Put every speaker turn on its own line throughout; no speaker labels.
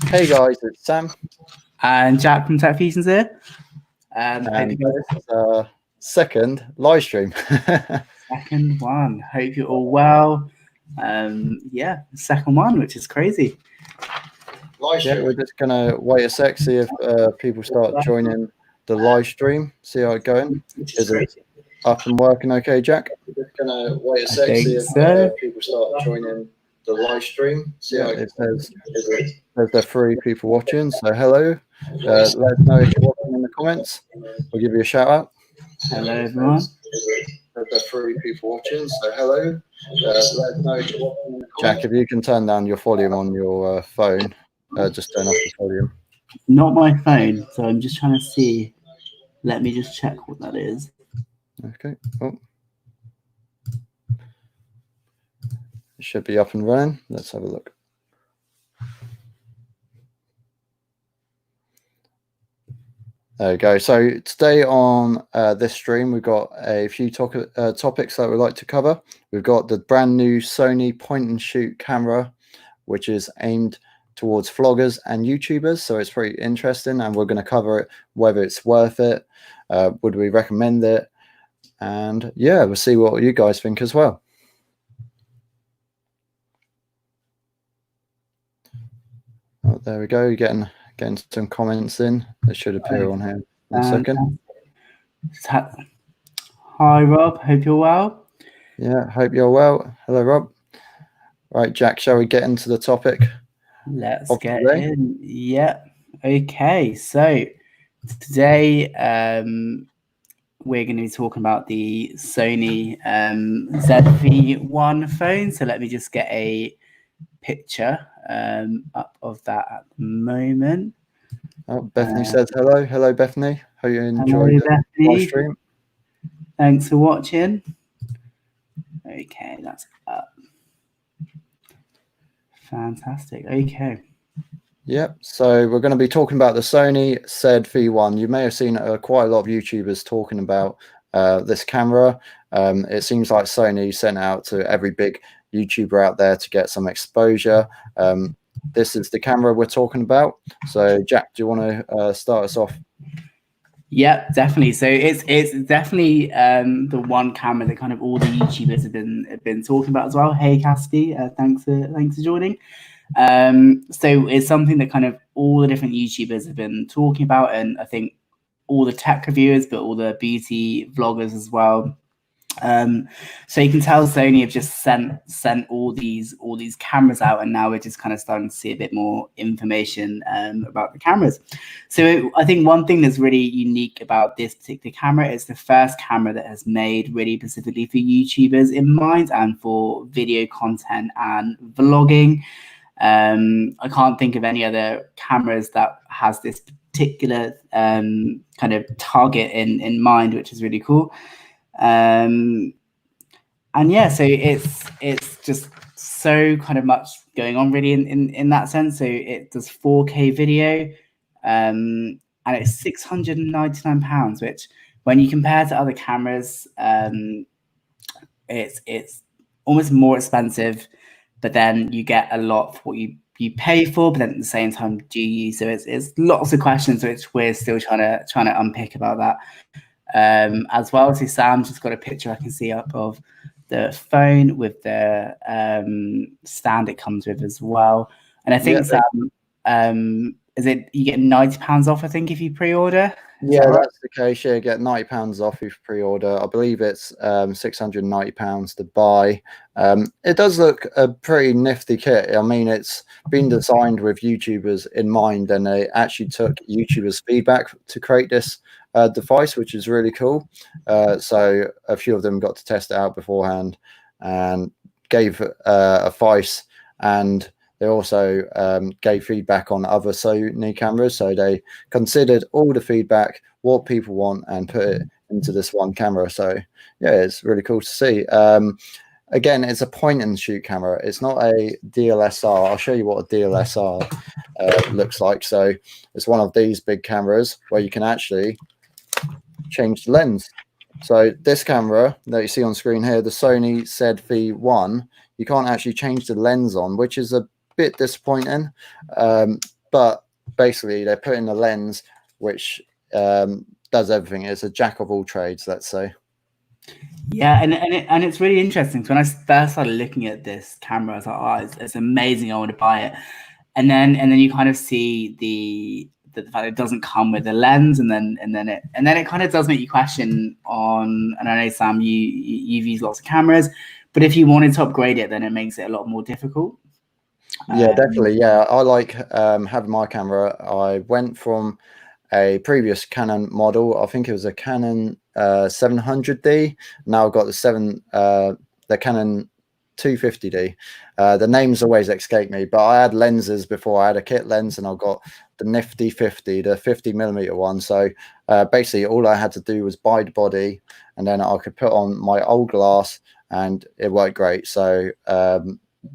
Hey guys, it's Sam
and Jack from TechFusions here.
and this is our second live stream.
Second one. Hope you're all well. Yeah, second one, which is crazy.
Yeah, we're just gonna wait a sec, see if people start joining the live stream. See how it's going. Is it up and working okay, Jack? We're just gonna wait a sec, see if people start joining the live stream. See how it says. There's the 3 people watching, so hello. Let us know if you're watching in the comments. We'll give you a shout out.
Hello everyone.
There's the 3 people watching, so hello. Let us know if you're watching in the comments. Jack, if you can turn down your volume on your phone, just turn off the volume.
Not my phone, so I'm just trying to see. Let me just check what that is.
Okay. Oh. It should be up and running. Let's have a look. There we go. So today on this stream, we've got a few topics that we'd like to cover. We've got the brand new Sony point-and-shoot camera, which is aimed towards vloggers and YouTubers. So it's pretty interesting, and we're going to cover it, whether it's worth it, would we recommend it, and yeah, we'll see what you guys think as well. Oh, there we go. You're getting some comments in. They should appear on here in a second.
Hi Rob, hope you're well.
Yeah, hope you're well. Hello Rob. Right, Jack, shall we get into the topic?
Let's get in. Yeah. Okay, so today we're going to be talking about the Sony ZV-1 phone. So let me just get a picture up of that at the moment.
Oh, Bethany says hello. Hello, Bethany. Hope you enjoyed the live stream.
Thanks for watching. Okay, that's up. Fantastic. Okay.
Yep. So we're going to be talking about the Sony ZV-1. You may have seen quite a lot of YouTubers talking about this camera. It seems like Sony sent out to every big YouTuber out there to get some exposure. This is the camera we're talking about. So Jack, do you want to start us off?
Yeah, definitely. So it's definitely the one camera that kind of all the YouTubers have been talking about as well. Hey Cassidy, thanks for joining. So it's something that kind of all the different YouTubers have been talking about, and I think all the tech reviewers, but all the beauty vloggers as well. So you can tell Sony have just sent all these cameras out, and now we're just kind of starting to see a bit more information about the cameras. So I think one thing that's really unique about this particular camera is the first camera that has made really specifically for YouTubers in mind and for video content and vlogging. I can't think of any other cameras that has this particular kind of target in mind, which is really cool. And yeah, so it's just so kind of much going on really in that sense. So it does 4K video, and it's £699, which when you compare to other cameras, it's almost more expensive, but then you get a lot for what you pay for, but then at the same time do you? So it's lots of questions which we're still trying to unpick about that. As well. So Sam just got a picture I can see up of the phone with the stand it comes with as well. And I think Sam, is it you get £90 off, I think, if you pre-order?
Yeah, that's the case. Yeah, you get £90 off if you pre-order. I believe it's £690 to buy. It does look a pretty nifty kit. I mean, it's been designed with YouTubers in mind, and they actually took YouTubers' feedback to create this device, which is really cool. So a few of them got to test it out beforehand and gave advice, and they also gave feedback on other Sony cameras. So they considered all the feedback, what people want, and put it into this one camera. So yeah, it's really cool to see. Again, it's a point and shoot camera. It's not a DSLR. I'll show you what a DSLR looks like. So it's one of these big cameras where you can actually change the lens. So this camera that you see on screen here, the Sony ZV-1, you can't actually change the lens on, which is a bit disappointing. But basically, they're putting a lens which does everything. It's a jack of all trades, let's say.
Yeah, and it's really interesting. So when I first started looking at this camera, I was like, oh, it's amazing. I want to buy it. And then you kind of see the fact it doesn't come with a lens, and then it kind of does make you question on. And I know, Sam, you've used lots of cameras, but if you wanted to upgrade it, then it makes it a lot more difficult.
Yeah, definitely. Yeah, I like having my camera. I went from a previous Canon model. I think it was a Canon 700D. Now I've got the Canon 250D. The names always escape me, but I had lenses before. I had a kit lens, and I got the nifty 50, the 50mm one. So basically, all I had to do was buy the body, and then I could put on my old glass, and it worked great. So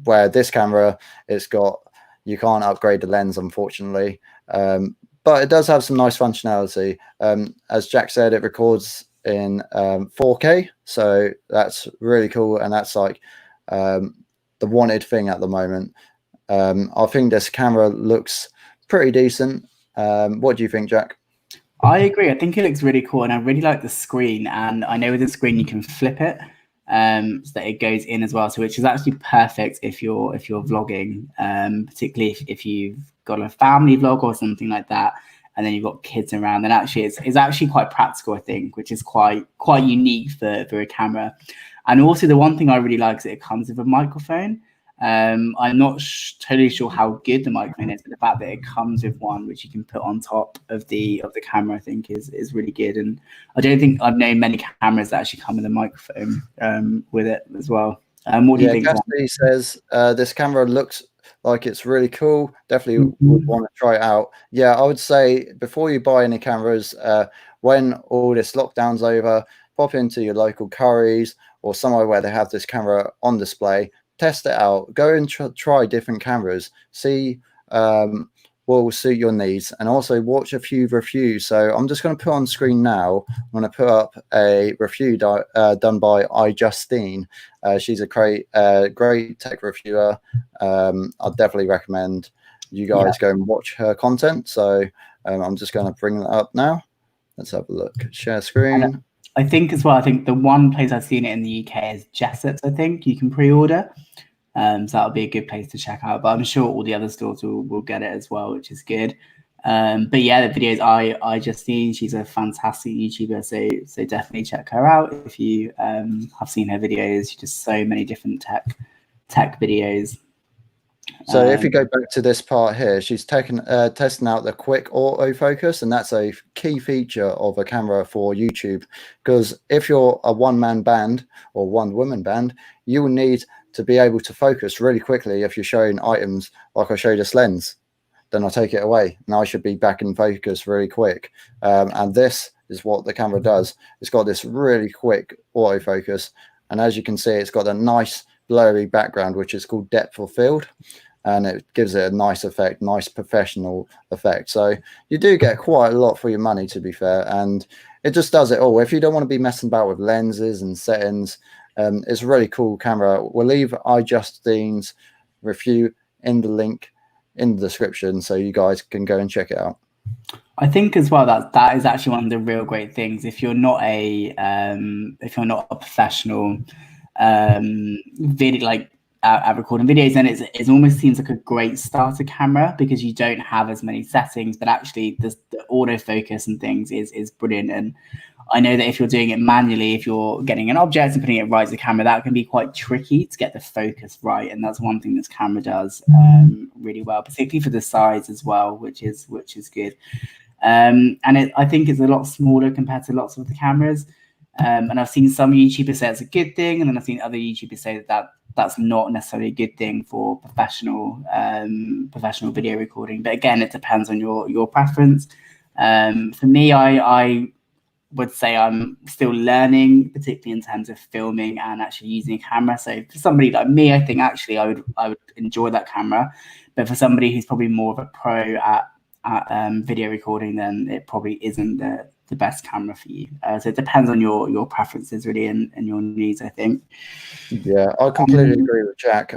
where this camera, you can't upgrade the lens, unfortunately. But it does have some nice functionality. As Jack said, it records in 4K, so that's really cool, and that's like the wanted thing at the moment. I think this camera looks pretty decent. What do you think, Jack?
I agree. I think it looks really cool, and I really like the screen. And I know with the screen you can flip it, so that it goes in as well. So which is actually perfect if you're vlogging, particularly if you've got a family vlog or something like that, and then you've got kids around. Then actually it's actually quite practical, I think, which is quite unique for a camera. And also the one thing I really like is that it comes with a microphone. I'm not totally sure how good the microphone is, but the fact that it comes with one which you can put on top of the camera, I think is really good. And I don't think I've known many cameras that actually come with a microphone with it as well. What do you think?
Cassidy says this camera looks like it's really cool. Definitely would want to try it out. Yeah, I would say before you buy any cameras, when all this lockdown's over, pop into your local Currys or somewhere where they have this camera on display. Test it out. Go and try different cameras. See what will suit your needs, and also watch a few reviews. So I'm just going to put on screen now. I'm going to put up a review done by iJustine. She's a great tech reviewer. I'd definitely recommend you guys go and watch her content. So I'm just going to bring that up now. Let's have a look. Share screen.
I think as well, I think the one place I've seen it in the UK is Jesseps. I think you can pre-order. So that'll be a good place to check out. But I'm sure all the other stores will get it as well, which is good. But yeah, the videos iJustine, she's a fantastic YouTuber. So definitely check her out if you have seen her videos. She does so many different tech videos.
So if you go back to this part here, she's testing out the quick autofocus, and that's a key feature of a camera for YouTube. Because if you're a one-man band or one-woman band, you will need to be able to focus really quickly. If you're showing items like I showed this lens, then I'll take it away, and I should be back in focus really quick. And this is what the camera does. It's got this really quick autofocus, and as you can see, it's got a nice blurry background, which is called depth of field, and it gives it a nice effect, nice professional effect. So you do get quite a lot for your money, to be fair, and it just does it all. If you don't want to be messing about with lenses and settings, it's a really cool camera. We'll leave iJustine's review in the link in the description, so you guys can go and check it out.
I think as well that is actually one of the real great things. If you're not a professional video at recording videos, then it almost seems like a great starter camera because you don't have as many settings, but actually the autofocus and things is brilliant. And I know that if you're doing it manually, if you're getting an object and putting it right to the camera, that can be quite tricky to get the focus right. And that's one thing this camera does really well, particularly for the size as well, which is good. And I think it's a lot smaller compared to lots of the cameras. And I've seen some YouTubers say it's a good thing, and then I've seen other YouTubers say that that's not necessarily a good thing for professional video recording. But again, it depends on your preference. For me, I would say I'm still learning, particularly in terms of filming and actually using a camera. So for somebody like me, I think actually I would enjoy that camera. But for somebody who's probably more of a pro at video recording, then it probably isn't the best camera for you. So it depends on your preferences really and your needs, I think.
Yeah, I completely agree with Jack.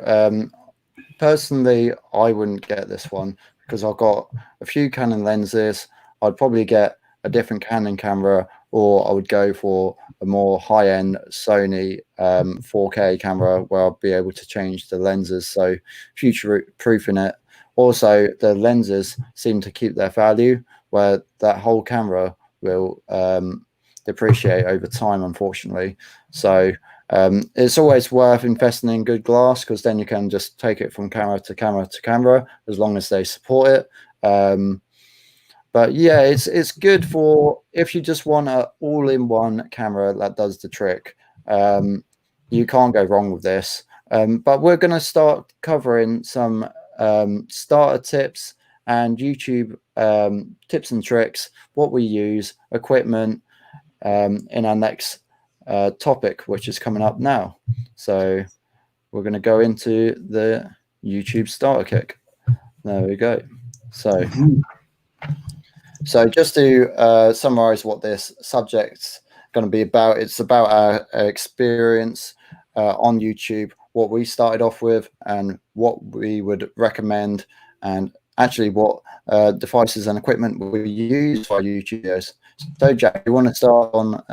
personally, I wouldn't get this one because I've got a few Canon lenses. I'd probably get a different Canon camera, or I would go for a more high-end Sony 4K camera where I'll be able to change the lenses, so future-proofing it. Also, the lenses seem to keep their value, where that whole camera will depreciate over time, unfortunately. So it's always worth investing in good glass, because then you can just take it from camera to camera to camera as long as they support it. But yeah, it's good for if you just want an all-in-one camera that does the trick. You can't go wrong with this. But we're going to start covering some starter tips and YouTube tips and tricks, what we use, equipment, in our next topic, which is coming up now. So we're going to go into the YouTube starter kit. There we go. So just to summarize what this subject's going to be about, it's about our experience on YouTube, what we started off with and what we would recommend, and actually what devices and equipment we use for our YouTube videos. So Jack, you want to start on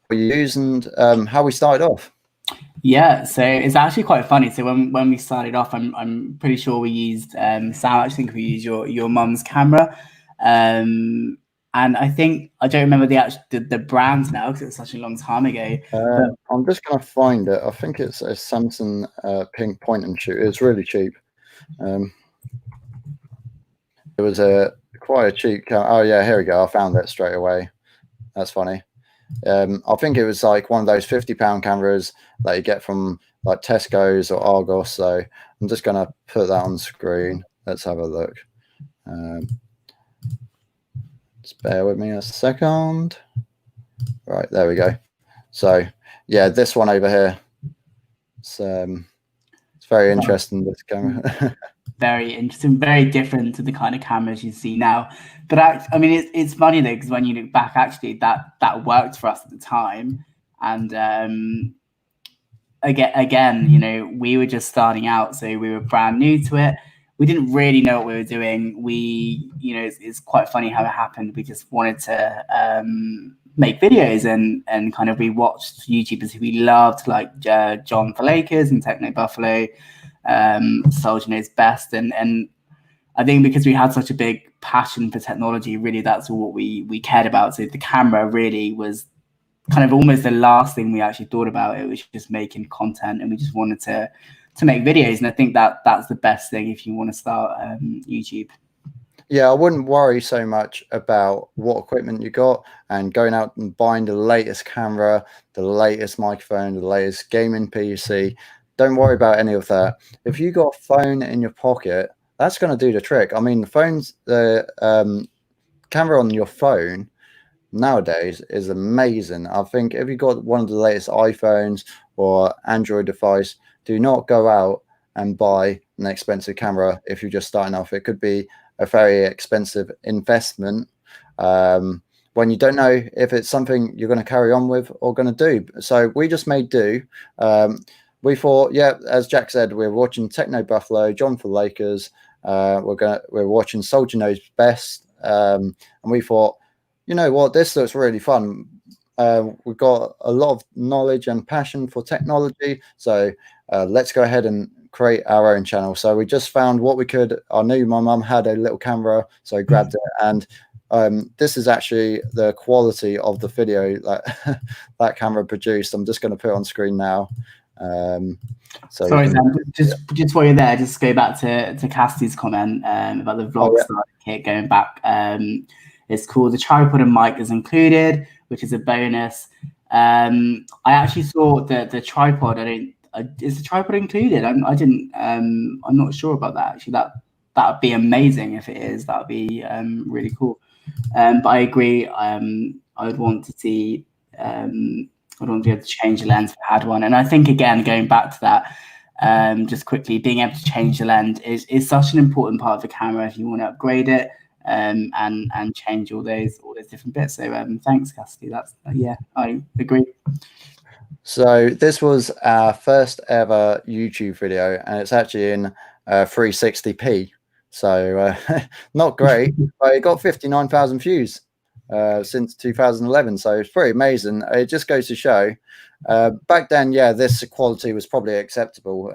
what you use and how we started off?
Yeah, so it's actually quite funny. So when we started off, I'm pretty sure we used Sam. I think we used your mum's camera, and I think I don't remember the brands now because it was such a long time ago.
I'm just going to find it. I think it's a Samsung pink point and shoot. It's really cheap. It was quite a cheap camera. Oh yeah, here we go. I found it straight away. That's funny. I think it was like one of those £50 cameras that you get from like Tesco's or Argos. So I'm just going to put that on screen. Let's have a look. Just bear with me a second. Right, there we go. So yeah, this one over here. It's very interesting, this camera.
Very interesting, very different to the kind of cameras you see now. But I mean, it's funny though, because when you look back, actually that worked for us at the time. And again, you know, we were just starting out, so we were brand new to it. We didn't really know what we were doing. You know, it's quite funny how it happened. We just wanted to make videos and kind of we watched YouTubers who we loved, like John Falakers and Techno Buffalo, Soldier Knows Best, and I think because we had such a big passion for technology, really that's all what we cared about. So the camera really was kind of almost the last thing we actually thought about. It was just making content, and we just wanted to make videos. And I think that's the best thing if you want to start YouTube.
Yeah, I wouldn't worry so much about what equipment you got and going out and buying the latest camera, the latest microphone, the latest gaming PC. Don't worry about any of that. If you got a phone in your pocket, that's going to do the trick. I mean, the camera on your phone nowadays is amazing. I think if you got one of the latest iPhones or Android device, do not go out and buy an expensive camera if you're just starting off. It could be a very expensive investment when you don't know if it's something you're going to carry on with or going to do. So we just made do. We thought, yeah, as Jack said, we're watching Techno Buffalo, John for Lakers. We're watching Soldier Knows Best, and we thought, you know what, this looks really fun. We've got a lot of knowledge and passion for technology, so let's go ahead and create our own channel. So we just found what we could. I knew my mum had a little camera, so I grabbed it, and this is actually the quality of the video that that camera produced. I'm just going to put it on screen now. So
sorry, Sam, just while you're there, just go back to Cassie's comment about the vlog starter kit going back. It's called The Tripod and Mic is Included, which is a bonus. I actually saw the tripod. Is the tripod included? I'm not sure about that actually. That would be amazing if it is. That would be really cool. But I agree. I would want to see. I'd want to be able to change the lens if I had one. And I think again, going back to that, just quickly, being able to change the lens is such an important part of the camera if you want to upgrade it and change all those different bits. So thanks, Cassidy. That's yeah, I agree.
So this was our first ever YouTube video, and it's actually in 360p. So not great, but it got 59,000 views since 2011. So it's pretty amazing. It just goes to show. Back then, yeah, this quality was probably acceptable.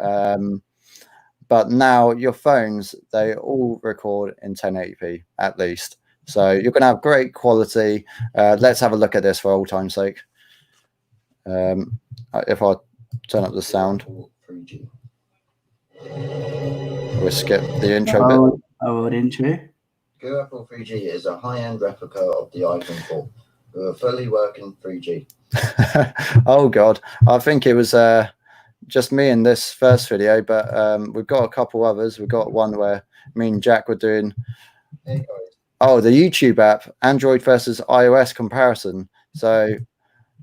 But now your phones, they all record in 1080p at least. So you're going to have great quality. Let's have a look at this for old time's sake. If I turn up the sound, we'll skip the intro bit.
Old intro.
Apple 3G is a high-end replica of the iPhone 4 with a fully working 3G.
Oh God, I think it was just me in this first video, but we've got a couple others. We've got one where me and Jack were doing the YouTube app, Android versus iOS comparison. So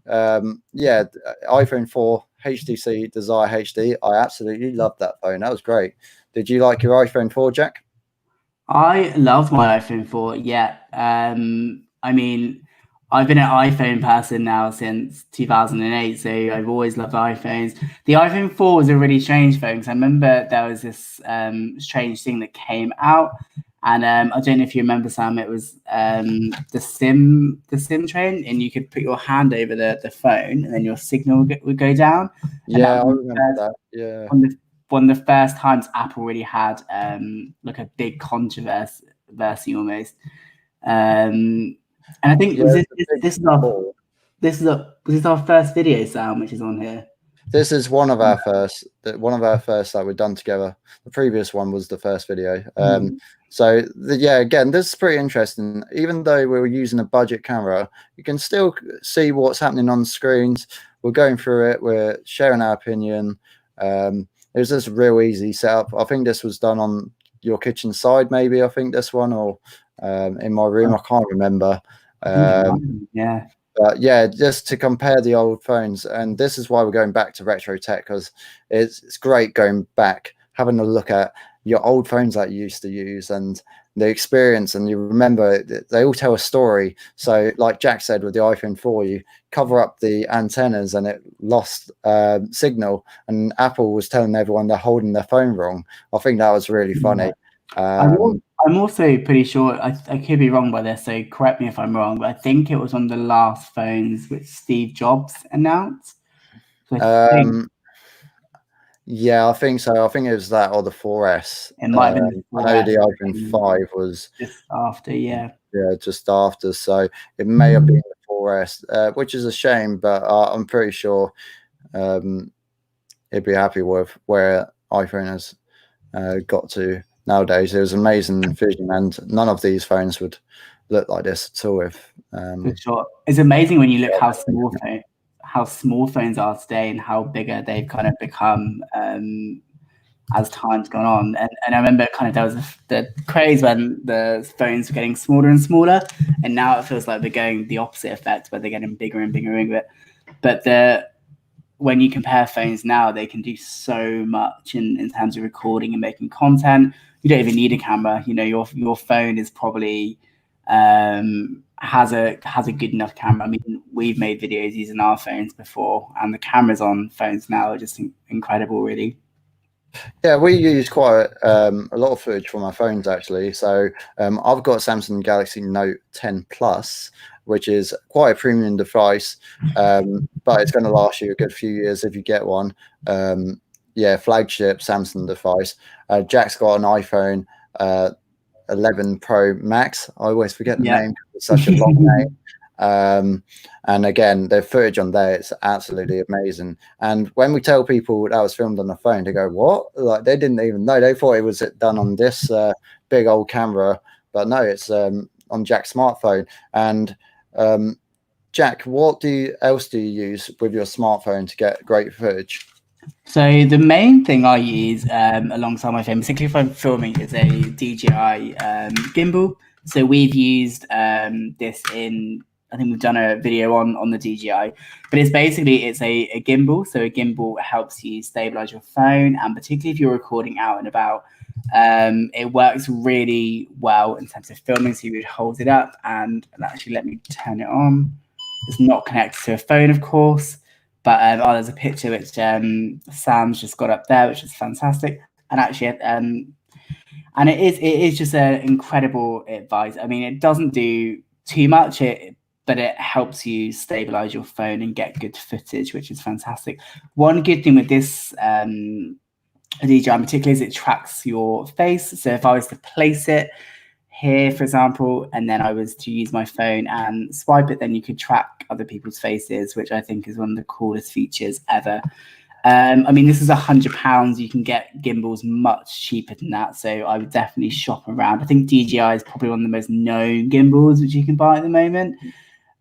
yeah, iPhone 4 HTC Desire HD. I absolutely loved that phone. That was great. Did you like your iPhone 4, Jack?
I loved my iPhone 4. Yeah. I mean, I've been an iPhone person now since 2008, so I've always loved iPhones. The iPhone 4 was a really strange phone because I remember there was this strange thing that came out, and I don't know if you remember, Sam. It was the SIM train, and you could put your hand over the phone, and then your signal would go down.
Yeah, I remember that. Yeah.
One of the first times Apple really had like a big controversy almost. And I think this is our first video, Sam, which is on here.
This is one of our first that we've done together. The previous one was the first video. So yeah, again, this is pretty interesting. Even though we were using a budget camera, you can still see what's happening on screens. We're going through it. We're sharing our opinion. It was just a real easy setup. I think this was done on your kitchen side, maybe. I think this one, or in my room. I can't remember.
Yeah.
But yeah, just to compare the old phones, and this is why we're going back to retro tech, because it's great going back, having a look at your old phones that you used to use and the experience, and you remember they all tell a story. So like Jack said with the iPhone 4, you cover up the antennas and it lost signal, and Apple was telling everyone they're holding their phone wrong. I think that was really funny.
I'm also pretty sure, I could be wrong by this, so correct me if I'm wrong, but I think it was on the last phones which Steve Jobs announced. So
yeah, I think so. I think it was that or the 4S.
It might have been the 4S.
I know the iPhone 5 was
just after, yeah.
Yeah, just after. So it may have been the 4S, which is a shame, but I'm pretty sure he'd be happy with where iPhone has got to nowadays. It was amazing vision, and none of these phones would look like this at all.
For sure. It's amazing when you look how small phones are today and how bigger they've kind of become as time's gone on. And I remember kind of there was the craze when the phones were getting smaller and smaller, and now it feels like they're going the opposite effect where they're getting bigger and bigger. But when you compare phones now, they can do so much in terms of recording and making content. You don't even need a camera. You know, your phone is probably has a good enough camera. I mean, we've made videos using our phones before, and the cameras on phones now are just incredible, really.
Yeah, we use quite a lot of footage from our phones, actually. So I've got a Samsung Galaxy Note 10 Plus, which is quite a premium device, but it's going to last you a good few years if you get one. Yeah, flagship Samsung device. Jack's got an iPhone 11 Pro Max. I always forget the name. It's such a long name. And again, the footage on there, it's absolutely amazing. And when we tell people that was filmed on the phone, they go, what? Like, they didn't even know. They thought it was done on this big old camera, but no, it's on Jack's smartphone. And Jack, what else do you use with your smartphone to get great footage?
So the main thing I use alongside my phone, particularly if I'm filming, is a DJI gimbal. So we've used this I think we've done a video on the DJI, but it's a gimbal. So a gimbal helps you stabilize your phone, and particularly if you're recording out and about, it works really well in terms of filming. So you would hold it up, and actually let me turn it on. It's not connected to a phone, of course, But there's a picture which Sam's just got up there, which is fantastic. And actually, and it is just an incredible advice. I mean, it doesn't do too much, but it helps you stabilize your phone and get good footage, which is fantastic. One good thing with this DJI in particular is it tracks your face. So if I was to place it here, for example, and then I was to use my phone and swipe it, then you could track other people's faces, which I think is one of the coolest features ever. I mean, this is £100. You can get gimbals much cheaper than that, so I would definitely shop around. I think DJI is probably one of the most known gimbals which you can buy at the moment.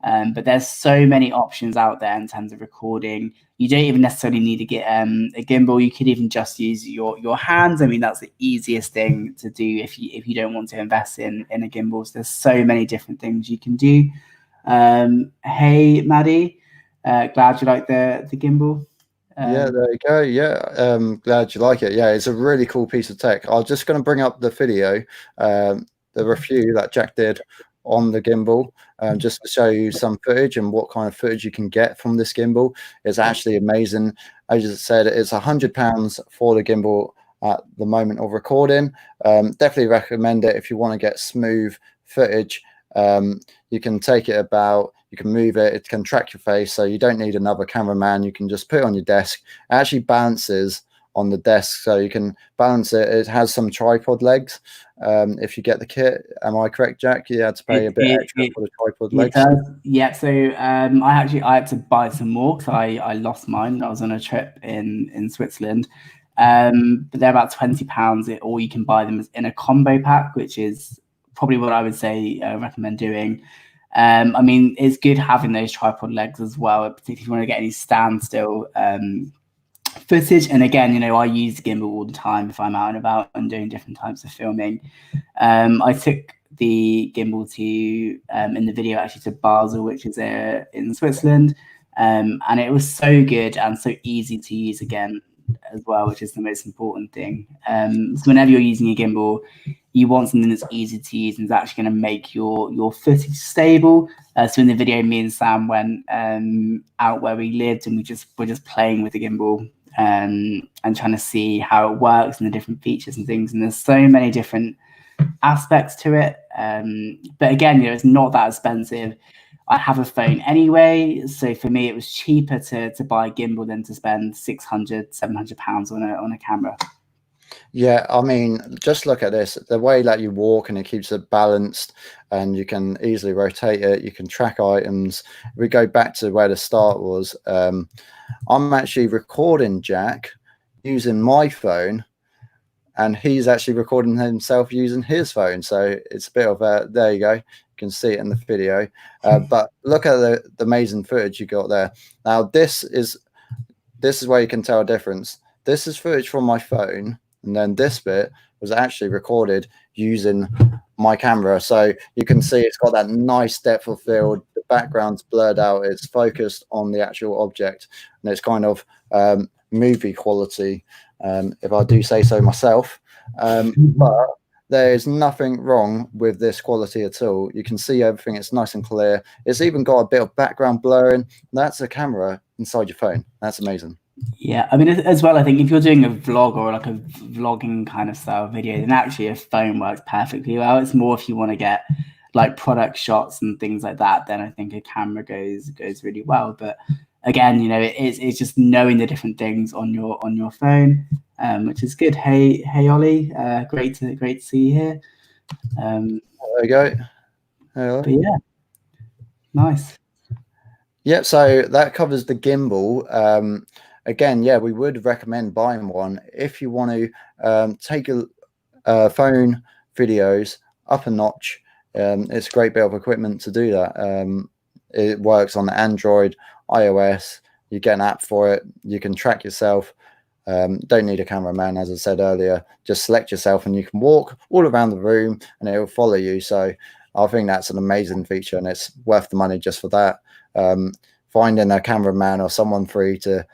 But there's so many options out there in terms of recording. You don't even necessarily need to get a gimbal. You could even just use your hands. I mean, that's the easiest thing to do if you don't want to invest in a gimbal. So there's so many different things you can do. Hey, Maddie, glad you like the gimbal.
Yeah, there you go. Yeah, glad you like it. Yeah, it's a really cool piece of tech. I'm just going to bring up the video, the review that Jack did on the gimbal, just to show you some footage and what kind of footage you can get from this gimbal. It's actually amazing. As I said, it's £100 for the gimbal at the moment of recording. Definitely recommend it if you want to get smooth footage. You can take it about, you can move it, it can track your face, so you don't need another cameraman. You can just put it on your desk. It actually balances on the desk, so you can balance it. It has some tripod legs. If you get the kit, am I correct, Jack? You had to pay a bit extra for the tripod legs.
Yeah, so I had to buy some more because I lost mine. I was on a trip in Switzerland. But they're about £20, or you can buy them in a combo pack, which is probably what I would say recommend doing. I mean, it's good having those tripod legs as well, particularly if you want to get any standstill footage. And again, you know, I use the gimbal all the time if I'm out and about and doing different types of filming. I took the gimbal to in the video actually to Basel, which is in Switzerland, and it was so good and so easy to use again as well, which is the most important thing. So whenever you're using a gimbal, you want something that's easy to use and is actually going to make your footage stable. So in the video, me and Sam went out where we lived, and we're just playing with the gimbal and trying to see how it works and the different features and things. And there's so many different aspects to it. But again, you know, it's not that expensive. I have a phone anyway, so for me it was cheaper to buy a gimbal than to spend £600-700 on a camera.
Yeah, I mean, just look at this, the way that you walk, and it keeps it balanced, and you can easily rotate it. You can track items. If we go back to where the start was, I'm actually recording Jack using my phone, and he's actually recording himself using his phone. So it's a bit of a, there you go. You can see it in the video. But look at the amazing footage you got there. Now, this is where you can tell a difference. This is footage from my phone, and then this bit was actually recorded using my camera. So you can see it's got that nice depth of field. The background's blurred out. It's focused on the actual object, and it's kind of movie quality, if I do say so myself. But there is nothing wrong with this quality at all. You can see everything. It's nice and clear. It's even got a bit of background blurring. That's a camera inside your phone. That's amazing.
Yeah, I mean, as well, I think if you're doing a vlog or like a vlogging kind of style video, then actually a phone works perfectly well. It's more if you want to get like product shots and things like that, then I think a camera goes really well. But again, you know, it's just knowing the different things on your phone, which is good. Hey Ollie, great to see you here.
There you go.
But yeah, nice.
Yep. So that covers the gimbal. Again, yeah, we would recommend buying one if you want to take a phone videos up a notch. It's a great bit of equipment to do that. It works on Android, iOS. You get an app for it. You can track yourself. Don't need a cameraman, as I said earlier. Just select yourself, and you can walk all around the room, and it will follow you. So I think that's an amazing feature, and it's worth the money just for that. Finding a cameraman or someone free to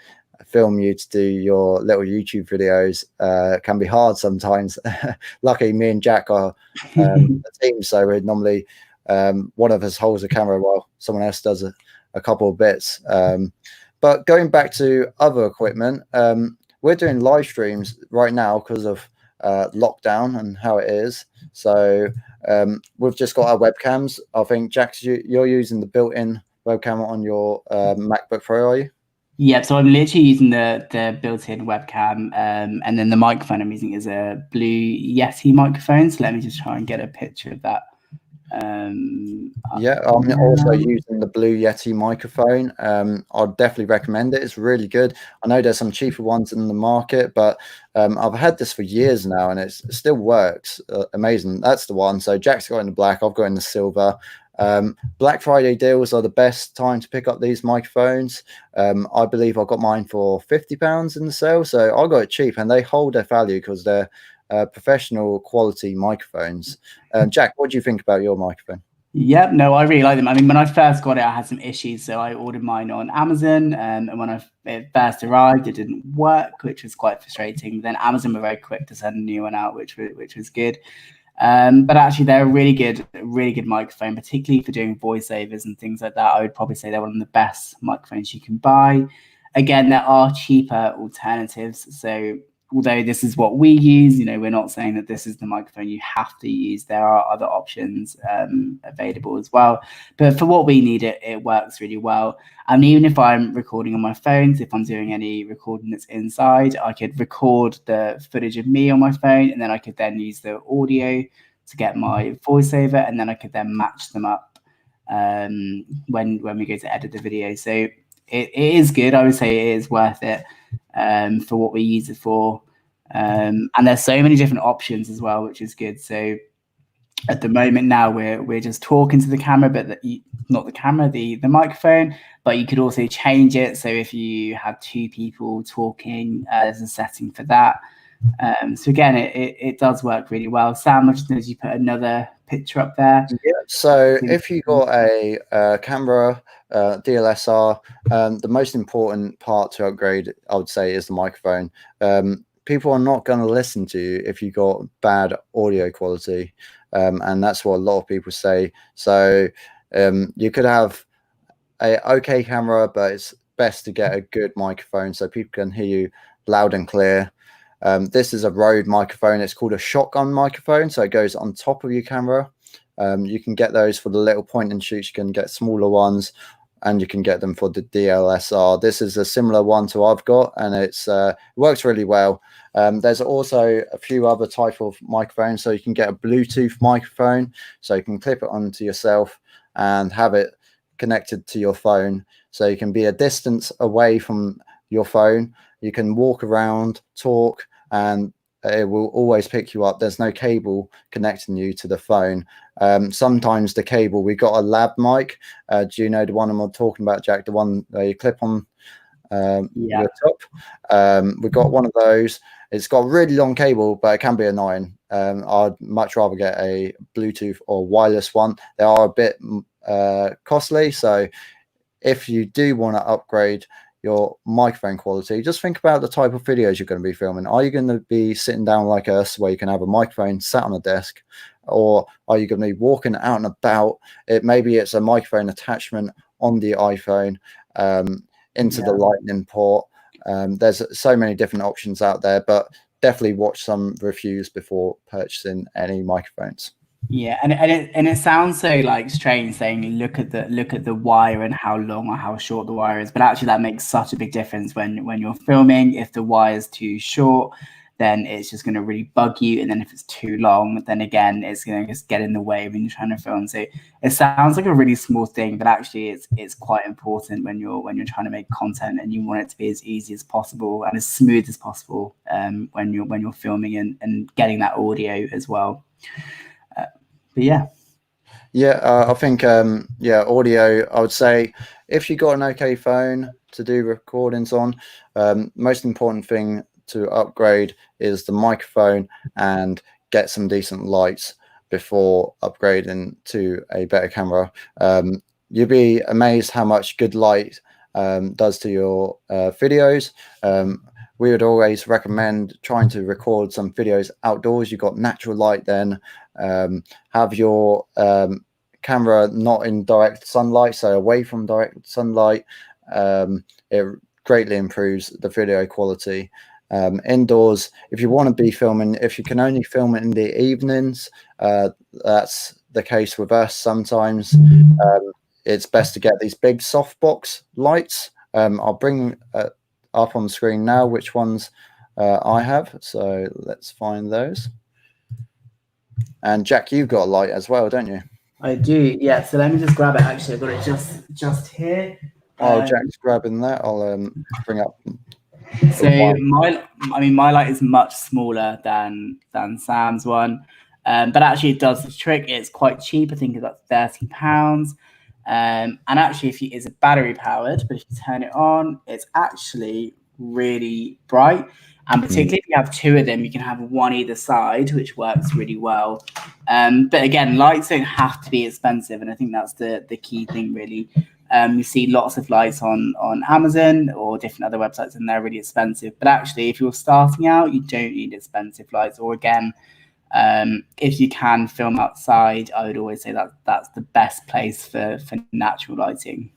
film you to do your little YouTube videos can be hard sometimes. Luckily, me and Jack are a team, so we're normally one of us holds a camera while someone else does a couple of bits. But going back to other equipment, we're doing live streams right now because of lockdown and how it is. So we've just got our webcams. I think, Jax, you're using the built-in webcam on your MacBook Pro, are you?
Yep, so I'm literally using the built-in webcam, and then the microphone I'm using is a Blue Yeti microphone. So let me just try and get a picture of that.
Yeah, I'm also using the Blue Yeti microphone. I'd definitely recommend it. It's really good. I know there's some cheaper ones in the market, but I've had this for years now, and it still works. Amazing. That's the one. So Jack's got in the black, I've got in the silver. Black Friday deals are the best time to pick up these microphones. I believe I got mine for £50 in the sale, so I got it cheap, and they hold their value because they're professional quality microphones. Jack, what do you think about your microphone?
Yep, no, I really like them. I mean, when I first got it, I had some issues, so I ordered mine on Amazon, and when it first arrived, it didn't work, which was quite frustrating. But then Amazon were very quick to send a new one out, which was good. But actually, they're a really good microphone, particularly for doing voiceovers and things like that. I would probably say they're one of the best microphones you can buy. Again, there are cheaper alternatives. So although this is what we use, we're not saying that this is the microphone you have to use. There are other options available as well. But for what we need, it works really well. And even if I'm recording on my phone, if I'm doing any recording that's inside, I could record the footage of me on my phone, and then I could then use the audio to get my voiceover, and then I could then match them up when we go to edit the video. So it is good. I would say it is worth it for what we use it for. And there's so many different options as well, which is good. So at the moment now we're just talking to the camera, but not the camera, the microphone, but you could also change it. So if you have two people talking, there's a setting for that. So again, it does work really well. Sam, as you put another picture up there.
Yeah, so if you got a camera, DLSR, the most important part to upgrade, I would say, is the microphone. People are not going to listen to you if you got bad audio quality, and that's what a lot of people say. So you could have a okay camera, but it's best to get a good microphone so people can hear you loud and clear. This is a Rode microphone. It's called a shotgun microphone, so it goes on top of your camera. You can get those for the little point and shoots. You can get smaller ones, and you can get them for the DLSR. This is a similar one to I've got, and it works really well. There's also a few other type of microphones, so you can get a Bluetooth microphone, so you can clip it onto yourself and have it connected to your phone, so you can be a distance away from your phone. You can walk around, talk, and it will always pick you up. There's no cable connecting you to the phone. Sometimes the cable, we got a lab mic. Do you know the one I'm talking about, Jack? The one that you clip on your top. We've got one of those. It's got a really long cable, but it can be annoying. I'd much rather get a Bluetooth or wireless one. They are a bit costly, so if you do want to upgrade your microphone quality, just think about the type of videos you're going to be filming. Are you going to be sitting down like us, where you can have a microphone sat on a desk, or are you going to be walking out and about? Maybe it's a microphone attachment on the iPhone into the lightning port. There's so many different options out there, but definitely watch some reviews before purchasing any microphones.
Yeah, and it sounds so like strange saying look at the wire and how long or how short the wire is, but actually that makes such a big difference when you're filming. If the wire is too short, then it's just going to really bug you, and then if it's too long, then again it's going to just get in the way when you're trying to film. So it sounds like a really small thing, but actually it's quite important when you're trying to make content and you want it to be as easy as possible and as smooth as possible when you're filming and getting that audio as well. But
I think audio, I would say if you got an okay phone to do recordings on, most important thing to upgrade is the microphone and get some decent lights before upgrading to a better camera. You'll be amazed how much good light does to your videos. We would always recommend trying to record some videos outdoors. You've got natural light, then have your camera not in direct sunlight, so away from direct sunlight. It greatly improves the video quality. Indoors, if you want to be filming, if you can only film in the evenings, that's the case with us sometimes. It's best to get these big softbox lights. I'll bring up on the screen now which ones I have. So let's find those. And Jack, you've got a light as well, don't you?
I do, yeah. So let me just grab it. Actually, I've got it just here.
Oh, Jack's grabbing that. I'll bring up.
So my light is much smaller than Sam's one, but actually it does the trick. It's quite cheap. I think it's about £30. And actually, it's a battery powered, but if you turn it on, it's actually really bright. And particularly if you have two of them, you can have one either side, which works really well. But again, lights don't have to be expensive, and I think that's the key thing, really. You see lots of lights on Amazon or different other websites, and they're really expensive. But actually, if you're starting out, you don't need expensive lights. Or again, if you can film outside, I would always say that's the best place for natural lighting.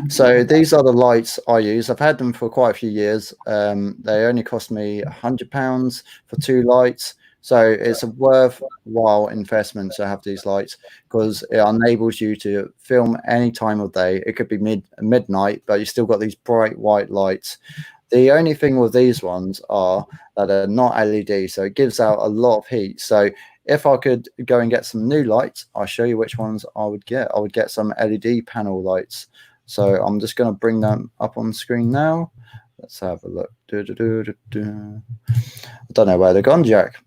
So these are the lights I use. I've had them for quite a few years. They only cost me £100 for 2 lights. So it's a worthwhile investment to have these lights because it enables you to film any time of day. It could be midnight, but you still got these bright white lights. The only thing with these ones are that they're not LED, so it gives out a lot of heat. So if I could go and get some new lights, I'll show you which ones I would get. I would get some LED panel lights. So I'm just going to bring them up on the screen now. Let's have a look. I don't know where they're gone, Jack.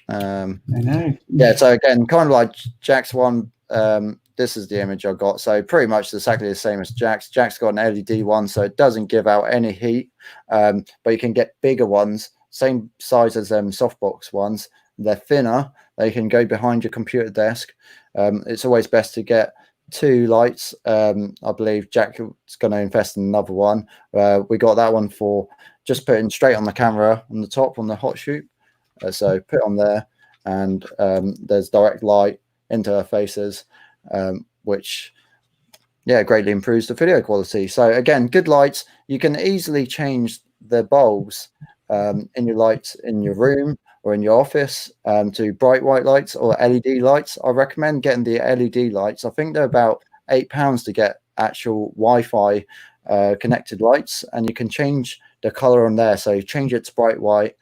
I know.
Yeah, so again, kind of like Jack's one, this is the image I got. So pretty much exactly the same as Jack's. Jack's got an LED one, so it doesn't give out any heat, but you can get bigger ones, same size as softbox ones. They're thinner. They can go behind your computer desk. It's always best to get 2 lights. I believe Jack is going to invest in another one. We got that one for just putting straight on the camera on the top on the hot shoot. So put on there, and there's direct light into our faces, which greatly improves the video quality. So again, good lights. You can easily change the bulbs in your lights in your room or in your office to bright white lights or LED lights. I recommend getting the LED lights. I think they're about £8 to get actual Wi-Fi connected lights, and you can change the color on there. So change it to bright white.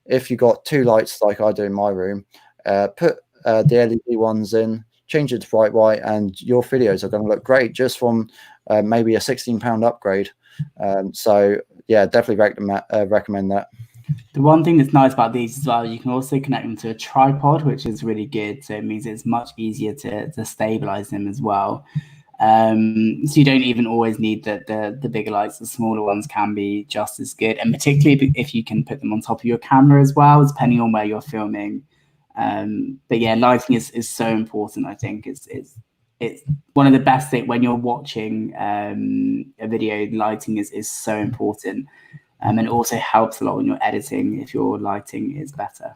If you got 2 lights like I do in my room, put the LED ones in, change it to bright white, and your videos are going to look great just from maybe a £16 upgrade. So yeah, definitely recommend that.
The one thing that's nice about these as well, you can also connect them to a tripod, which is really good. So it means it's much easier to stabilize them as well. So you don't even always need the bigger lights. The smaller ones can be just as good, and particularly if you can put them on top of your camera as well, depending on where you're filming. But yeah, lighting is so important. I think it's one of the best things when you're watching a video. Lighting is so important, and it also helps a lot when you're editing if your lighting is better.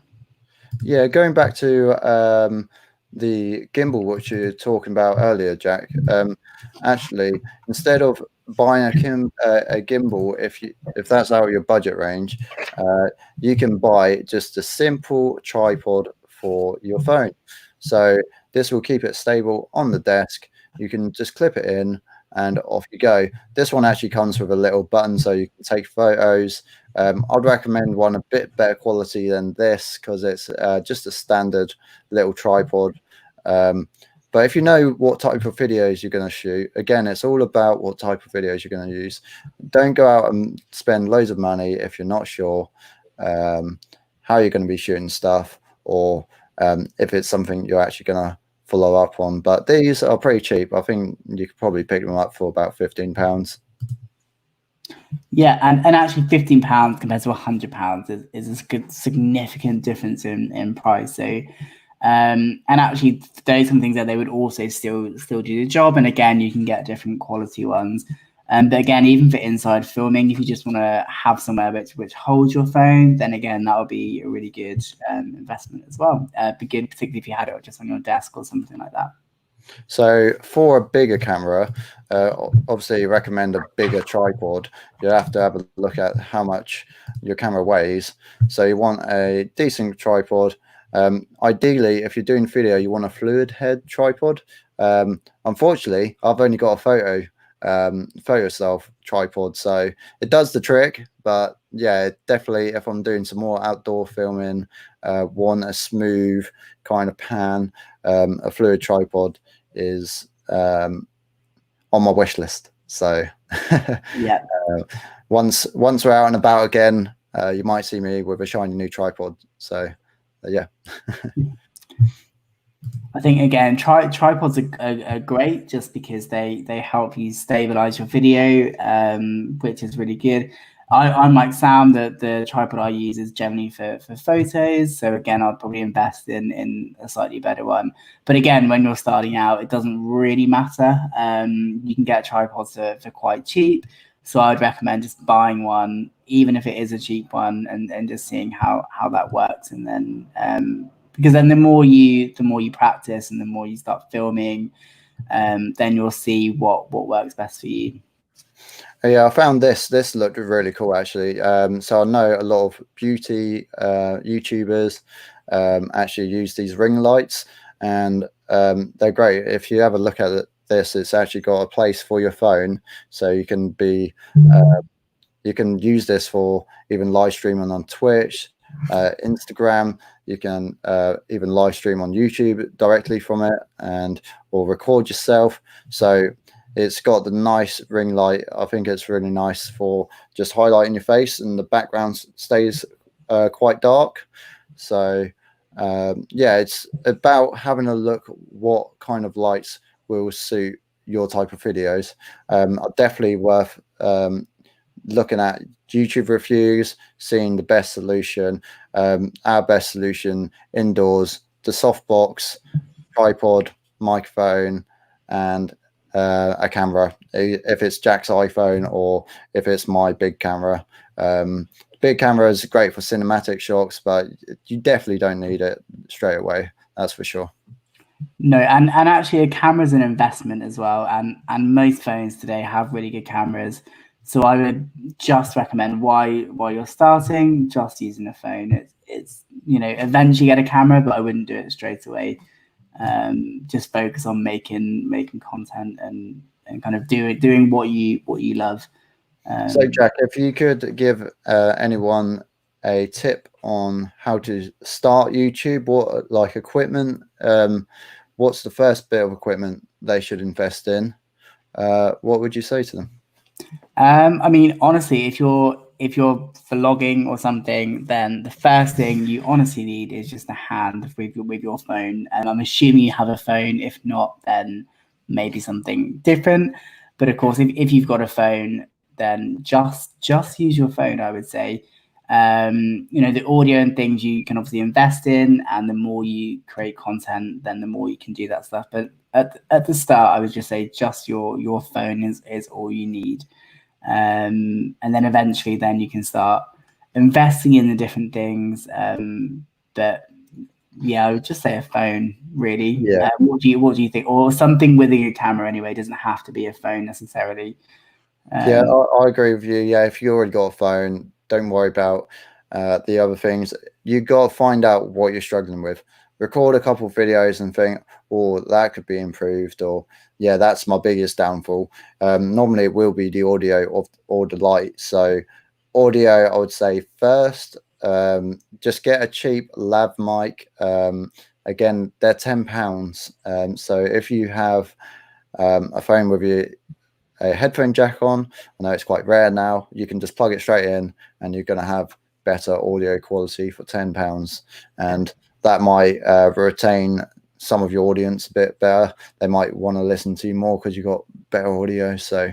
Yeah, going back to the gimbal which you were talking about earlier, Jack. Actually, instead of buying a gimbal, if that's out of your budget range, you can buy just a simple tripod for your phone. So this will keep it stable on the desk. You can just clip it in and off you go. This one actually comes with a little button so you can take photos. I'd recommend one a bit better quality than this because it's just a standard little tripod. But if you know what type of videos you're going to shoot, again, it's all about what type of videos you're going to use. Don't go out and spend loads of money if you're not sure how you're going to be shooting stuff, or if it's something you're actually going to follow up on. But these are pretty cheap. I think you could probably pick them up for about £15.
Yeah, and actually £15 compared to £100 is a good significant difference in price. So and actually there are some things that they would also still do the job, and again you can get different quality ones. But again, even for inside filming, if you just want to have somewhere which holds your phone, then again that would be a really good investment as well. Be good, particularly if you had it just on your desk or something like that.
So for a bigger camera, obviously you recommend a bigger tripod. You have to have a look at how much your camera weighs. So you want a decent tripod. Ideally, if you're doing video, you want a fluid head tripod. Unfortunately, I've only got a photo self tripod, so it does the trick. But yeah, definitely, if I'm doing some more outdoor filming, want a smooth kind of pan, a fluid tripod is on my wish list. So
Yeah.
Once we're out and about again, you might see me with a shiny new tripod. So yeah.
I think again, tripods are great just because they help you stabilize your video, which is really good. I'm like Sam, the tripod I use is generally for photos. So again, I'd probably invest in a slightly better one. But again, when you're starting out, it doesn't really matter. You can get tripods for quite cheap. So I would recommend just buying one, even if it is a cheap one, and just seeing how that works. And then because then the more you practice and the more you start filming, then you'll see what works best for you.
Yeah, I found this looked really cool actually. So I know a lot of beauty YouTubers actually use these ring lights, and they're great. If you have a look at this, it's actually got a place for your phone, so you can be you can use this for even live streaming on Twitch, Instagram. You can even live stream on YouTube directly from it, or record yourself. So it's got the nice ring light. I think it's really nice for just highlighting your face, and the background stays quite dark. So yeah, it's about having a look what kind of lights will suit your type of videos. Definitely worth looking at YouTube reviews, seeing the best solution. Our best solution indoors: the softbox, tripod, microphone, and a camera. If it's Jack's iPhone or if it's my big camera. Big camera is great for cinematic shots, but you definitely don't need it straight away. That's for sure.
No, and actually a camera is an investment as well, and most phones today have really good cameras. So I would just recommend while you're starting, just using a phone. It's eventually get a camera, but I wouldn't do it straight away. Just focus on making content and kind of doing what you love.
So Jack, if you could give anyone a tip on how to start YouTube, what like equipment, what's the first bit of equipment they should invest in? What would you say to them?
I mean, honestly, if you're vlogging or something, then the first thing you honestly need is just a hand with your phone. And I'm assuming you have a phone. If not, then maybe something different. But of course, if you've got a phone, then just use your phone, I would say. The audio and things you can obviously invest in, and the more you create content, then the more you can do that stuff. But at the start, I would just say just your phone is all you need. And then eventually then you can start investing in the different things. But yeah, I would just say a phone, really.
Yeah.
What do you think? Or something with a good camera anyway. It doesn't have to be a phone necessarily.
Yeah, I agree with you. Yeah, if you already got a phone, don't worry about the other things. You got to find out what you're struggling with. Record a couple of videos and think, oh, that could be improved, or yeah, that's my biggest downfall. Normally it will be the audio or the light. So audio, I would say first, just get a cheap lav mic. Again, they're £10. So if you have a phone with a headphone jack on, I know it's quite rare now, you can just plug it straight in and you're going to have better audio quality for £10, and that might retain some of your audience a bit better. They might want to listen to you more because you've got better audio. So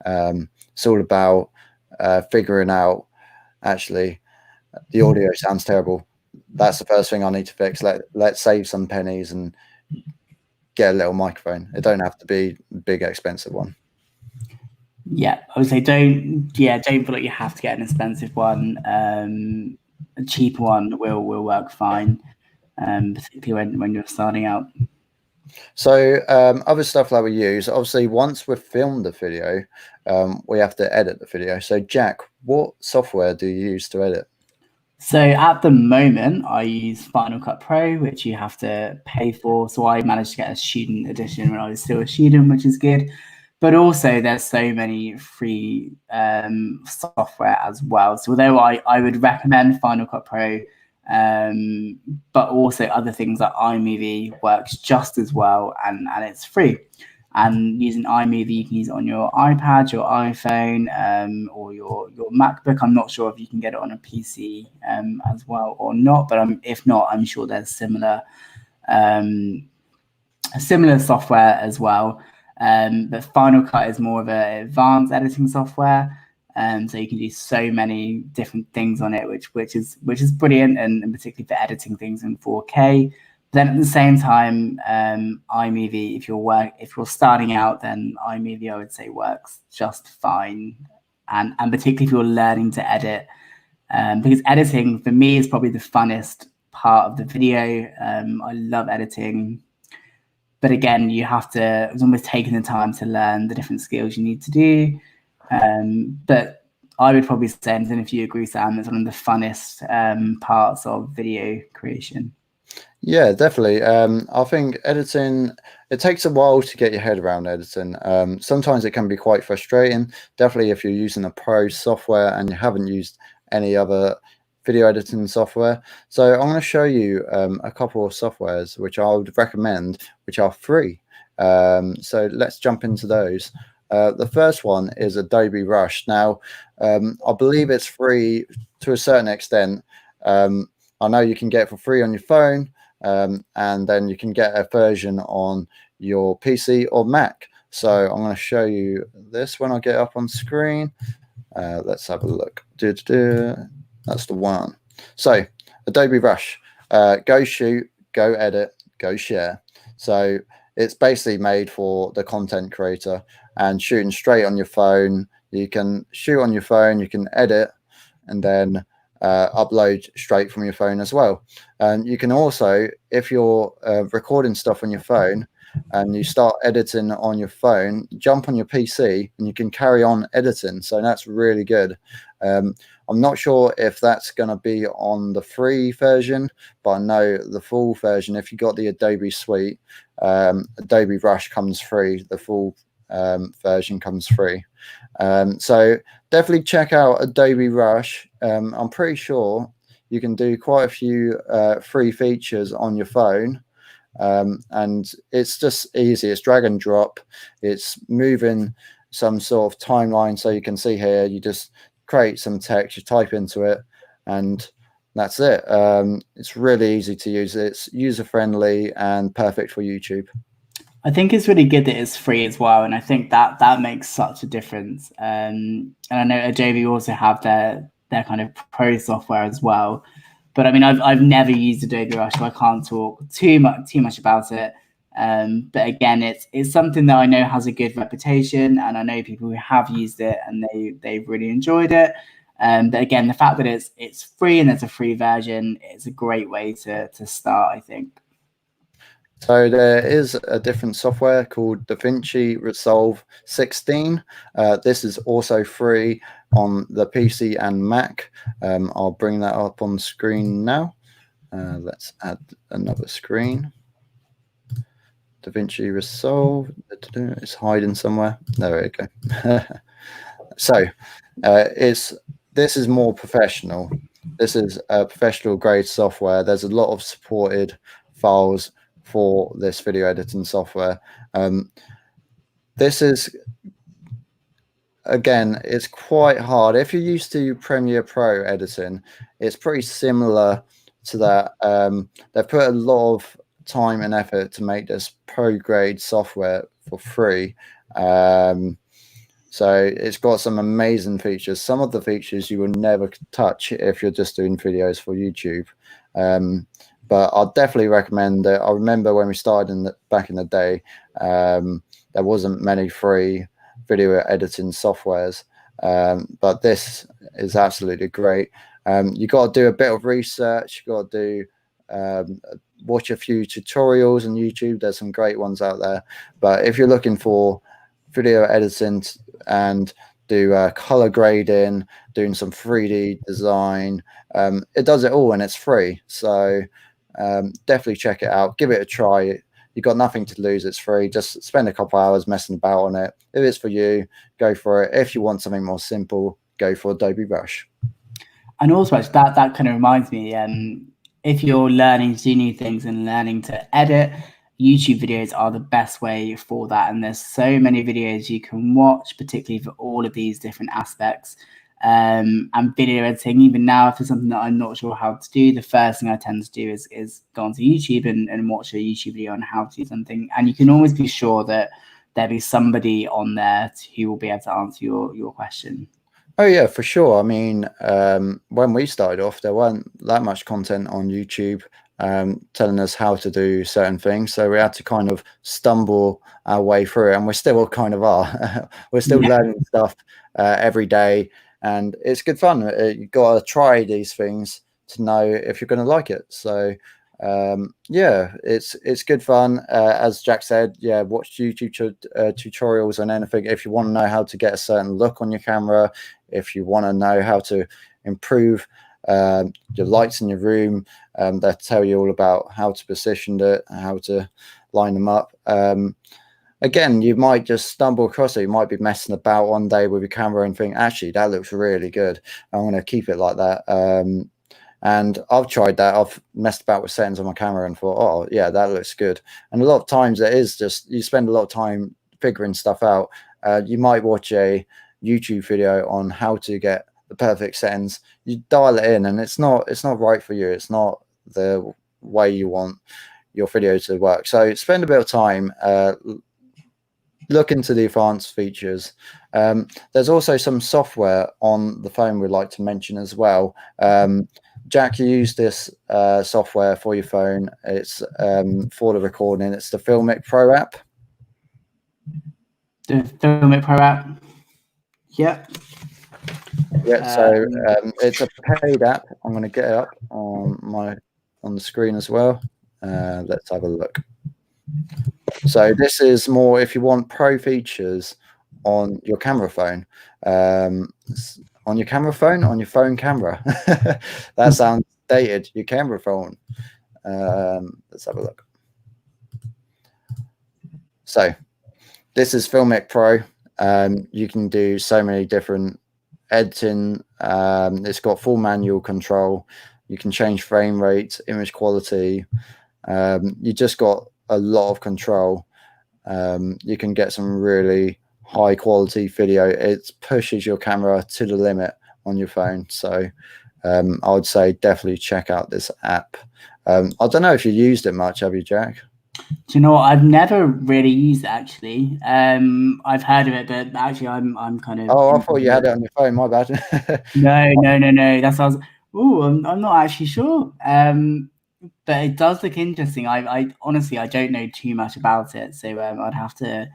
it's all about figuring out, actually, the audio sounds terrible. That's the first thing I need to fix. Let's save some pennies and get a little microphone. It don't have to be a big expensive one.
Yeah, I would say don't feel like you have to get an expensive one. A cheap one will work fine, particularly when you're starting out.
So other stuff that we use, obviously, once we've filmed the video, we have to edit the video. So Jack, what software do you use to edit?
So at the moment, I use Final Cut Pro, which you have to pay for. So I managed to get a student edition when I was still a student, which is good. But also, there's so many free software as well. So although I would recommend Final Cut Pro, but also other things like iMovie works just as well, and it's free. And using iMovie, you can use it on your iPad, your iPhone, or your MacBook. I'm not sure if you can get it on a PC as well or not, but if not, I'm sure there's similar software as well. But Final Cut is more of an advanced editing software, so you can do so many different things on it, which is brilliant, and particularly for editing things in 4K. Then at the same time, iMovie, if you're starting out, then iMovie I would say works just fine, and particularly if you're learning to edit, because editing for me is probably the funnest part of the video. I love editing, but again, you have to. It's almost taking the time to learn the different skills you need to do. But I would probably say, and if you agree, Sam, it's one of the funnest parts of video creation.
Yeah, definitely. I think editing, it takes a while to get your head around editing. Sometimes it can be quite frustrating, definitely if you're using a pro software and you haven't used any other video editing software. So I'm going to show you a couple of softwares which I would recommend, which are free. So let's jump into those. The first one is Adobe Rush. Now, I believe it's free to a certain extent. I know you can get it for free on your phone, and then you can get a version on your PC or Mac. So I'm going to show you this when I get up on screen. Let's have a look. That's the one. So Adobe Rush, go shoot, go edit, go share. So it's basically made for the content creator and shooting straight on your phone. You can shoot on your phone, you can edit, and then upload straight from your phone as well. And you can also, if you're recording stuff on your phone and you start editing on your phone, jump on your PC and you can carry on editing. So that's really good. I'm not sure if that's going to be on the free version, but I know the full version, if you got the Adobe suite, Adobe Rush comes free. The full version comes free. So definitely check out Adobe Rush. I'm pretty sure you can do quite a few free features on your phone, and it's just easy. It's drag and drop. It's moving some sort of timeline. So you can see here, you just create some text, you type into it, and that's it. It's really easy to use. It's user-friendly and perfect for YouTube.
I think it's really good that it's free as well, and I think that makes such a difference. And I know Adobe also have their kind of pro software as well, but I mean I've never used Adobe Rush, so I can't talk too much about it. But again, it's something that I know has a good reputation, and I know people who have used it and they've really enjoyed it. But again, the fact that it's free and there's a free version, it's a great way to start, I think.
So there is a different software called Davinci Resolve 16. This is also free on the PC and Mac. I'll bring that up on screen now. Let's add another screen. Davinci Resolve. It's hiding somewhere. There we go. So this is more professional. This is a professional grade software. There's a lot of supported files for this video editing software. This is, again, it's quite hard. If you're used to Premiere Pro editing, it's pretty similar to that. They've put a lot of time and effort to make this pro grade software for free. So it's got some amazing features. Some of the features you will never touch if you're just doing videos for YouTube. But I'll definitely recommend it. I remember when we started back in the day, there wasn't many free video editing softwares, but this is absolutely great. You got to do a bit of research. You got to do watch a few tutorials on YouTube. There's some great ones out there. But if you're looking for video editing and do color grading, doing some 3D design, it does it all and it's free. So definitely check it out. Give it a try. You've got nothing to lose. It's free. Just spend a couple hours messing about on it. If it's for you, go for it. If you want something more simple, go for Adobe Rush.
And also, that kind of reminds me, if you're learning to do new things and learning to edit, YouTube videos are the best way for that. And there's so many videos you can watch, particularly for all of these different aspects. And video editing, even now, if there's something that I'm not sure how to do, the first thing I tend to do is go onto YouTube and watch a YouTube video on how to do something. And you can always be sure that there'll be somebody on there who will be able to answer your question.
Oh yeah, for sure. I mean, when we started off, there weren't that much content on YouTube telling us how to do certain things, so we had to kind of stumble our way through it, and we still kind of are. We're still learning stuff every day, and it's good fun. You've got to try these things to know if you're going to like it. So yeah, it's good fun. As Jack said, yeah, watch YouTube tutorials on anything. If you want to know how to get a certain look on your camera, if you want to know how to improve your lights in your room, they'll tell you all about how to position it, how to line them up. Again, you might just stumble across it. You might be messing about one day with your camera and think, actually, that looks really good. I'm going to keep it like that. And I've tried that. I've messed about with settings on my camera and thought, oh, yeah, that looks good. And a lot of times it is just, you spend a lot of time figuring stuff out. You might watch a YouTube video on how to get the perfect settings. You dial it in and it's not right for you. It's not the way you want your video to work. So spend a bit of time, look into the advanced features. There's also some software on the phone we'd like to mention as well. Jack, you use this software for your phone. It's for the recording. It's the Filmic Pro app.
The Filmic Pro app. Yep.
Yeah, so it's a paid app. I'm going to get it up on the screen as well. Let's have a look. So this is more if you want pro features on your camera phone. On your camera phone, on your phone camera. That sounds dated. Your camera phone. Let's have a look. So this is Filmic Pro. You can do so many different editing. It's got full manual control. You can change frame rate, image quality. You just got a lot of control. You can get some really high quality video. It pushes your camera to the limit on your phone. So I would say definitely check out this app. I don't know if you used it much, have you, Jack?
Do you know what? I've never really used it actually. I've heard of it, but actually I'm kind of.
Oh, I thought you had it on your phone. My bad.
No. That's what I was. Oh, I'm not actually sure. But it does look interesting. I honestly I don't know too much about it, so I'd have to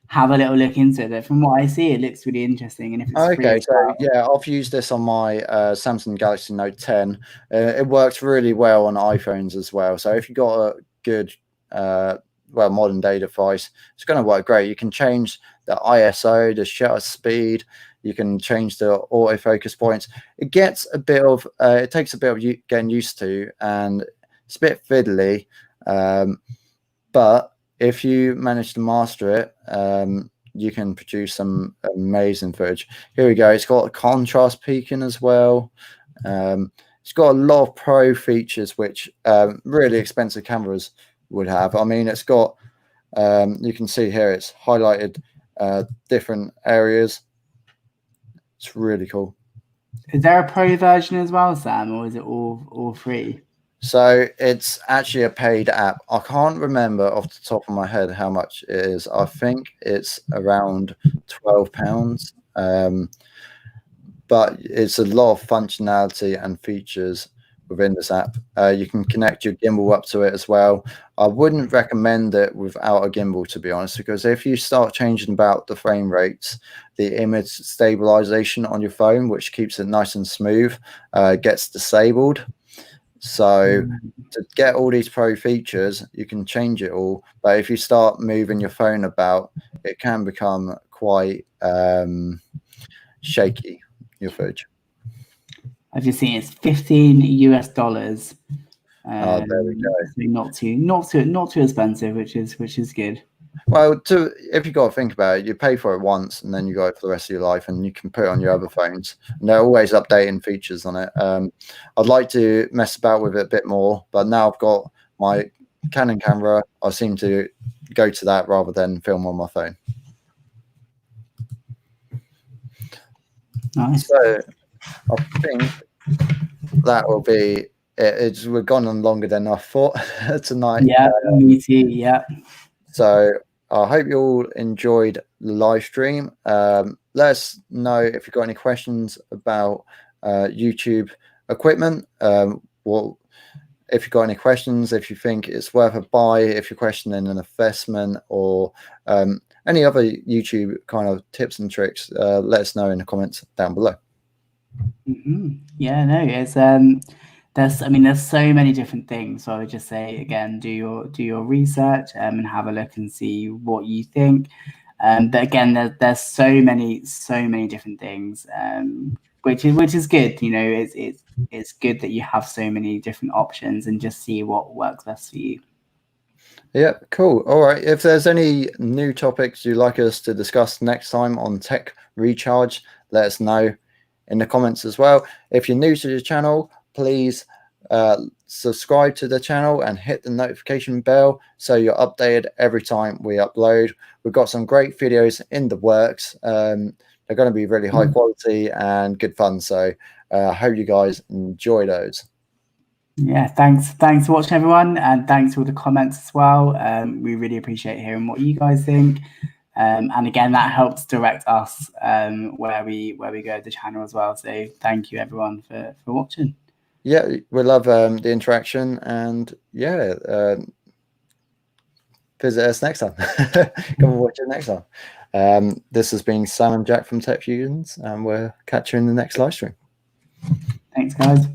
have a little look into it. But from what I see, it looks really interesting. And if it's free,
so yeah, I've used this on my Samsung Galaxy Note 10. It works really well on iPhones as well. So if you've got a good modern day device, it's going to work great. You can change the ISO, the shutter speed. You can change the autofocus points. It gets a bit of it takes a bit of getting used to, and it's a bit fiddly, but if you manage to master it, you can produce some amazing footage. Here we go. It's got contrast peaking as well. It's got a lot of pro features which really expensive cameras would have. I mean, it's got you can see here it's highlighted different areas. It's really cool.
Is there a pro version as well, Sam, or is it all free?
So it's actually a paid app. I can't remember off the top of my head how much it is. I think it's around £12. But it's a lot of functionality and features within this app. You can connect your gimbal up to it as well. I wouldn't recommend it without a gimbal, to be honest, because if you start changing about the frame rates, the image stabilization on your phone, which keeps it nice and smooth, gets disabled. So to get all these pro features, you can change it all. But if you start moving your phone about, it can become quite shaky, your footage.
I've just seen it's $15 US.
Oh, there we go.
So not too expensive, which is good.
Well, if you got to think about it, you pay for it once and then you got it for the rest of your life, and you can put it on your other phones. And they're always updating features on it. I'd like to mess about with it a bit more, but now I've got my Canon camera. I seem to go to that rather than film on my phone.
Nice.
So I think that will be it. We've gone on longer than I thought tonight.
Yeah, me too. Yeah.
So I hope you all enjoyed the live stream. Let us know if you've got any questions about YouTube equipment. If you've got any questions, if you think it's worth a buy, if you're questioning an investment, or any other YouTube kind of tips and tricks, let us know in the comments down below.
Yeah, no, it's there's so many different things. So I would just say again, do your research and have a look and see what you think. But again, there's so many different things, which is good. You know, it's good that you have so many different options and just see what works best for you.
Yeah, cool. All right. If there's any new topics you'd like us to discuss next time on Tech Recharge, let us know in the comments as well. If you're new to the channel, please subscribe to the channel and hit the notification bell so you're updated every time we upload. We've got some great videos in the works. They're going to be really high quality and good fun. So I hope you guys enjoy those.
Yeah, thanks for watching, everyone, and thanks for all the comments as well. We really appreciate hearing what you guys think. And again, that helps direct us where we go with the channel as well. So thank you everyone for watching.
Yeah, we love the interaction, and yeah, visit us next time. Come and watch it next time. This has been Sam and Jack from TechFusions, and we'll catch you in the next live stream.
Thanks, guys.